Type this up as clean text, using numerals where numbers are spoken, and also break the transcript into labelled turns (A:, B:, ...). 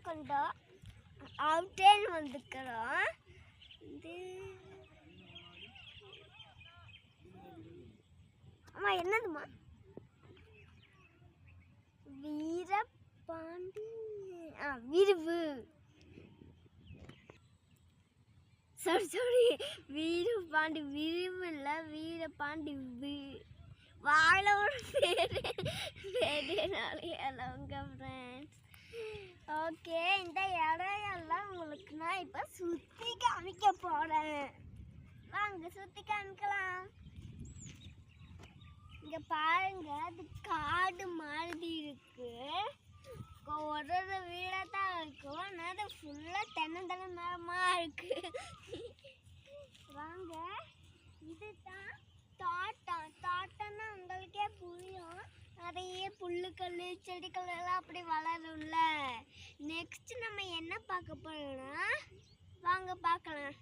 A: கொஞ்சம் அவுட்டேன் வந்துக்கிறோம். இது அம்மா என்னதுமா? வீரபாண்டி விரிவு சாரி வீரபாண்டி விரிவு இல்லை, வீரபாண்டி வாயில ஒரு பேருனாலேங்க ஃப்ரெண்ட்ஸ். ஓகே, இந்த இடையெல்லாம் உங்களுக்கு நான் இப்போ சுற்றி காமிக்க போகிறேன். வாங்க சுற்றி காமிக்கலாம். இங்கே பாருங்க, அது காடு மாதிரி இருக்கு. ஒரு வீடாக தான் இருக்கும், ஆனால் அது ஃபுல்லாக தென்னை மரமாக இருக்கு. வாங்க, இதுதான் தோட்டம். தோட்டம்னா உங்களுக்கே புரியும், நிறைய புல்லுக்கல் செடிகள் எல்லாம் அப்படி வளரும்ல. நெக்ஸ்ட் நம்ம என்ன பார்க்க போறோம்னா வாங்க பார்க்கலாம்.